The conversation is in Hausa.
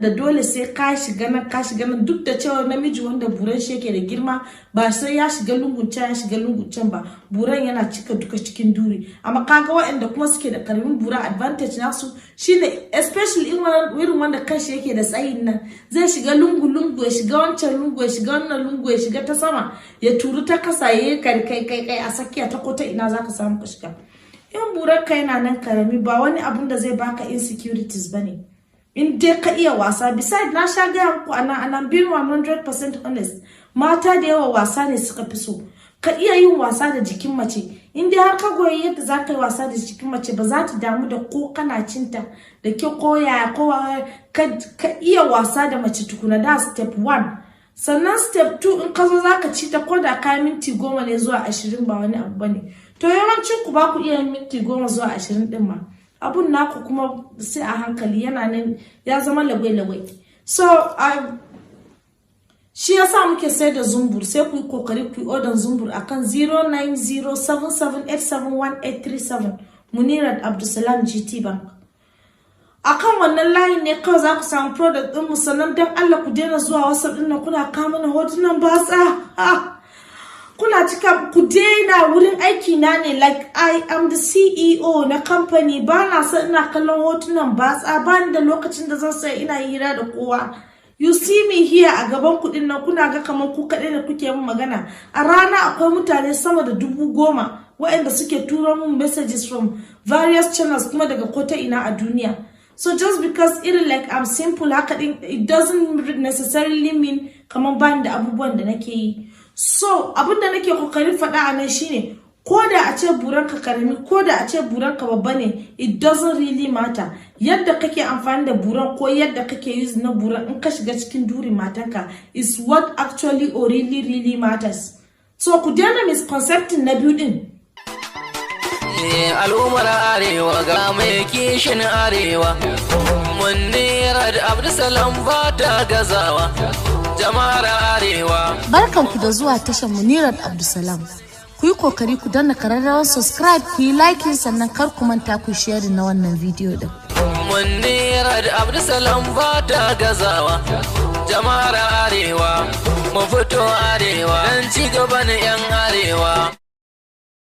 da dole sai ka shiga nan duk da cewa namiji wanda buran shi yake da girma ba sai ya shiga lungun can ya shiga lungun can ba, buran yana cika duka cikin duri. Amma kaga waɗanda kuma suke da karamin bura advantage nasu shine especially irin wanda kanshi yake da tsayin nan zai shiga lungu ya shiga wancan lungu ya shiga wannan lungu ya shiga ta sama ya turu ta kasa yayi kai a sakiya ta kota ina zaka samu ka shiga. In burar ka yana nan karami ba wani abun da zai baka insecurities bane. In dai ka iya wasa, beside na sha gaya muku and being 100% honest, mata da yawa wasa ne suka fi so. Ka iya yin wasa da jikin mace, in dai har ka goyi yadda za ka yi wasa da jikin mace ba za ta damu da ko kana cinta da ke koya ka iya wasa da mace tukuna, da step 1. Sannan step 2 in ka zo za ka ci ta ko da ka minti 10 ne zuwa 20 ba wani abu bane. To yawancin ku ba ku iya minti 10 zuwa 20 din ma. Abun naku kuma sai a hankali yana nan ya zama lagwai. So shi yasa muke sai da zumbur, sai ku yi kokari ku yi order zumbur akan 09077871837 Munirat Abdulsalam GT Bank. Akan wannan layin ne kawai za ku samu product din mu, sannan dan Allah ku daina zuwa WhatsApp din nan kuna kawo mana hotunan batsa. Kuna cika ku daina, wurin aiki na ne, like I am the CEO na company, ba na son ina kallon hotunan batsa, ba ni da lokacin da zan sai ina hira da kowa. You see me here a gaban kudin nan kuna ga kamar ku kaɗai da kuke min magana. A rana akwai mutane sama da 10,000 waɗanda suke turo min messages from various channels kuma daga kota ina a duniya. So just because it like I'm simple haka din, it doesn't necessarily mean kamar bani da abubuwan da nake yi. So abin da nake kokarin faɗa a nan shine, ko da a ce buranka karami ko da a ce buranka babba ne, it doesn't really matter. Yadda kake amfani da buran ko yadda kake use na buran in ka shiga cikin durin matanka is what actually or really matters. So ku daina misconcepting na biyu din. Al'ummar arewa ga mai kishin arewa, Munirat Abdulsalam ba ta gazawa. Jama'ar arewa, barkanku da zuwa tashar Munirat Abdulsalam. Ku yi kokari ku danna kararrawar subscribe, ku yi liking, sannan kar ku manta ku share na wannan video din. Munirat Abdulsalam ba ta gazawa. Jama'ar arewa, mu fito arewa dan ci gaban 'yan arewa.